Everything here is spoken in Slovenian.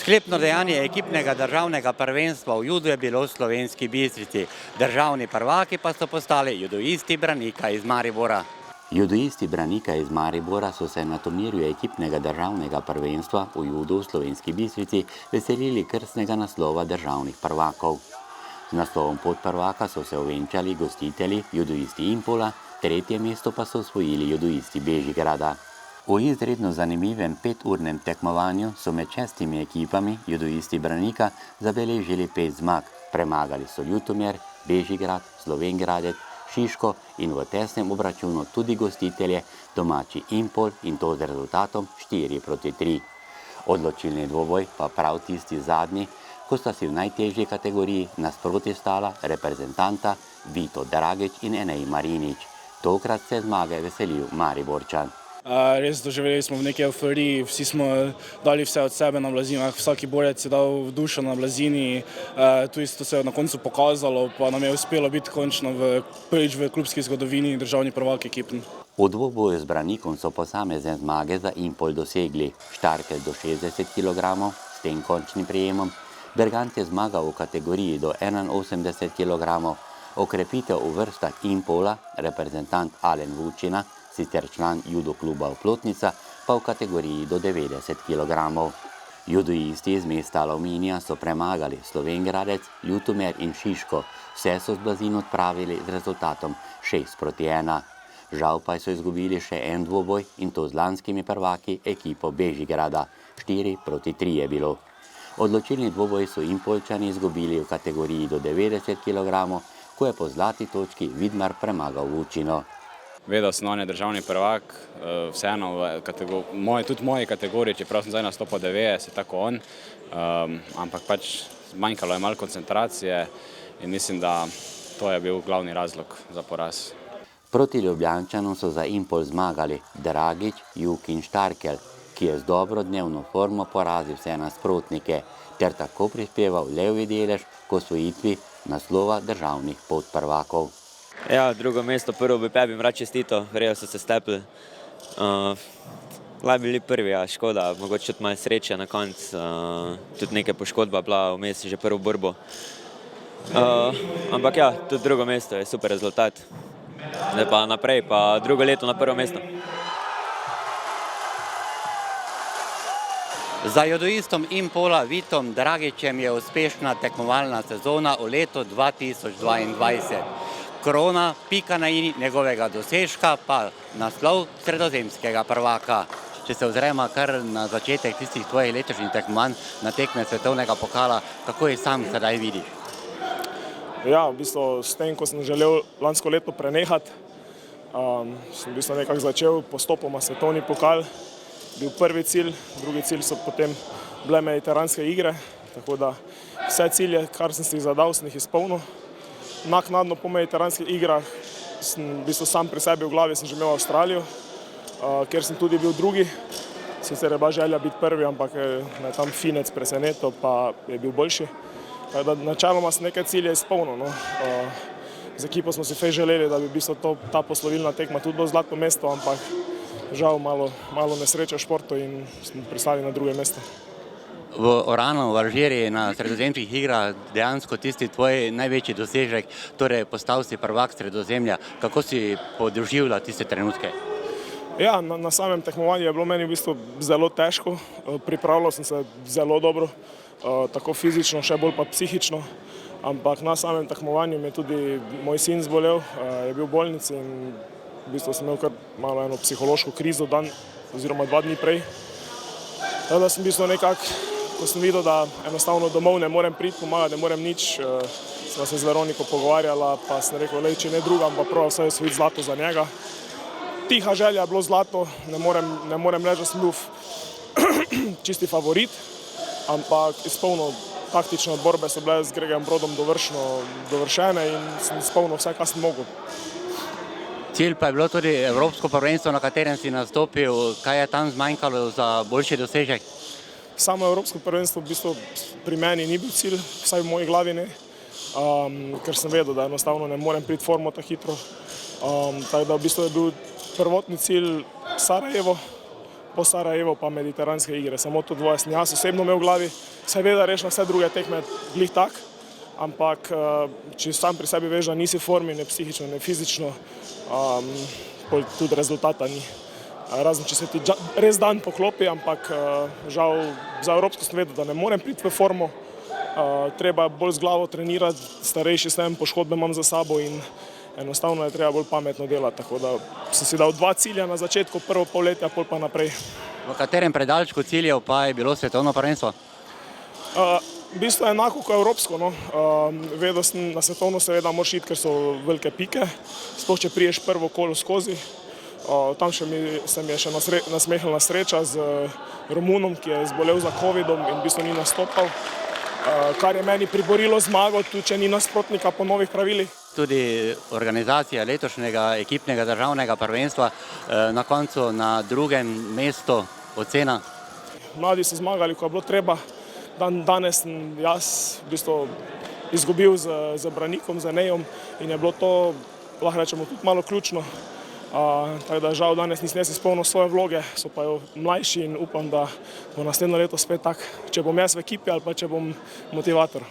Sklepno dejanje ekipnega državnega prvenstva v judu je bilo v Slovenski Bistrici. Državni prvaki pa so postali judoisti Branika iz Maribora. Judoisti Branika iz Maribora so se na turnirju ekipnega državnega prvenstva v judu v Slovenski Bistrici veselili krstnega naslova državnih prvakov. Z naslovom podprvaka so se ovenčali gostitelji judoisti Impola, tretje mesto pa so osvojili judoisti Bežigrada. V izredno zanimivem 5-urnem tekmovanju so med 6 ekipami judoisti Branika zabeležili 5 zmag. Premagali so Ljutomer, Bežigrad, Slovenj Gradec, Šiško in v tesnem obračunu tudi gostitelje domači Impol in to z rezultatom 4-3. Odločilni dvoboj pa prav tisti zadnji, ko sta si v najtežji kategoriji nasproti stala reprezentanta Vito Dragič in Enej Marinič. Tokrat se zmage veselil Mariborčan. Res doživeli smo v neki euforiji, vsi smo dali vse od sebe na blazinah, vsaki borec je dal dušo na blazini, tu isto se je na koncu pokazalo, pa nam je uspelo biti končno prvič v klubski zgodovini državni prvak ekipni. V dvoboju z Branikom so posamezne zmage za Impol dosegli Štarkelj do 60 kg s tem končnim prijemom, Bergant je zmagal v kategoriji do 81 kg, okrepitev v vrstah Impola, reprezentant Alen Vučina, sicer član judo kluba Oplotnica, pa v kategoriji do 90 kg. Judoisti iz mesta Aluminija so premagali Slovenj Gradec, Ljutomer in Šiško, vse so z blazin odpravili z rezultatom 6-1. Žal pa so izgubili še en dvoboj in to z lanskimi prvaki ekipo Bežigrada, 4-3 je bilo. Odločilni dvoboj so Impoljčani izgubili v kategoriji do 90 kg, ko je po zlati točki Vidmar premagal Vučino. Vedel sem, on je državni prvak, vseeno tudi v moji kategoriji, čeprav sem zdaj nastopil 90, tako on, ampak pač zmanjkalo je malo koncentracije in mislim, da to je bil glavni razlog za poraz. Proti Ljubljančanom so za Impol zmagali Dragič, Juk in Štarkelj, ki je z dobro dnevno formo porazil vse nasprotnike ter tako prispeval levji delež k osvojitvi naslova državnih podprvakov. Ja, drugo mesto, prvo bi pa jim rad čestito, verjetno so se stepli. Laj bili prvi, ja, škoda, mogoče tudi malo sreče na koncu, tudi nekaj poškodba bila vmes že prvo borbo. Ampak ja, tudi drugo mesto je super rezultat. Zdaj pa naprej, pa drugo leto na prvo mesto. Za judoistom Impola Vitom Dragičem je uspešna tekmovalna sezona v letu 2022. Krona, pika na i njegovega dosežka, pa naslov sredozemskega prvaka. Če se ozremo kar na začetek tistih tvojih letošnjih tekmovanj na tekme svetovnega pokala, kako je sam sedaj vidiš? Ja, v bistvu s tem, ko sem želel lansko leto prenehati, sem v bistvu nekako začel postopoma svetovni pokal, bil prvi cilj, drugi cilj so potem bile mediteranske igre, tako da vse cilje, kar sem si jih zadal, sem jih izpolnil. Naknadno po mediteranskih igrah sem v bistvu sam pri sebi v glavi sem že imel Avstralijo, kjer sem tudi bil drugi. Sicer je bila želja biti prvi, ampak me tam Finec presenetil, pa je bil boljši. Načeloma sem nekaj cilje izpolnil. Z ekipo smo si fej želeli, da bi v bistvu ta poslovilna tekma tudi bilo zlato mesto, ampak žal malo nesreče v športu in smo pristali na druge mesto. V Oranu, v Alžiriji, na sredozemskih igrah dejansko tisti tvoj največji dosežek, torej postal si prvak Sredozemlja. Kako si doživljal tiste trenutke? Ja, na samem tekmovanju je bilo meni v bistvu zelo težko. Pripravljal sem se zelo dobro, tako fizično, še bolj pa psihično. Ampak na samem tekmovanju mi je tudi moj sin zbolel, je bil v bolnici in v bistvu sem imel kar malo eno psihološko krizo dan oziroma 2 dni prej. Tako da sem v bistvu nekako, ko sem videl, da enostavno domov ne morem priti, pomagati, ne morem nič, sva se z Veroniko pogovarjala, pa sem rekel, če ne drugam, pa prav vse je osvojiti zlato za njega. Tiha želja je bilo zlato, ne morem reči, da sem bil čisti favorit, ampak izpolnil taktične borbe so bile z Gregem Brodom dovršene in sem izpolnil vse, kar sem mogel. Cilj pa je bilo tudi Evropsko prvenstvo, na katerem si nastopil. Kaj je tam zmanjkalo za boljši dosežek? Samo Evropsko prvenstvo v bistvu pri meni ni bil cilj, vsaj v moji glavi ne, ker sem vedel, da enostavno ne morem priti formo tako hitro. Tako da v bistvu je bil prvotni cilj Sarajevo, po Sarajevo pa mediteranske igre. Samo to dvoje sem jaz osebno imel v glavi. Seveda reš na vse druge tekme glih tak, ampak če sam pri sebi veš, da nisi v formi, ne psihično, ne fizično, tudi rezultata ni. Razen, če se ti res dan poklopi, ampak žal za evropsko sem vedel, da ne morem priti v formo. Treba bolj z glavo trenirati, starejši sem, poškodbe imam za sabo in enostavno je treba bolj pametno delati. Tako da sem si dal 2 cilja na začetku, prvo polletja, pol pa naprej. V katerem predalčku ciljev pa je bilo svetovno prvenstvo? V bistvu je enako kot evropsko. No. Vedel sem, na svetovno seveda moraš iti, ker so velike pike, sploh če priješ prvo kolo skozi. Tam se mi je še nasmehnila sreča z Romunom, ki je zbolel za covidom in v bistvu ni nastopal, kar je meni priborilo zmago, tudi če ni nasprotnika po novih pravilih. Tudi organizacija letošnjega ekipnega državnega prvenstva na koncu na drugem mestu, ocena? Mladi so zmagali, ko je bilo treba. Danes sem jaz v bistvu izgubil z Branikom, z Nejom in je bilo to, lahko rečemo, tudi malo ključno. Tako da žal danes nisem izpolnil svoje vloge, so pa jo mlajši in upam, da bo naslednje leto spet tak, če bom jaz v ekipi ali pa če bom motivator.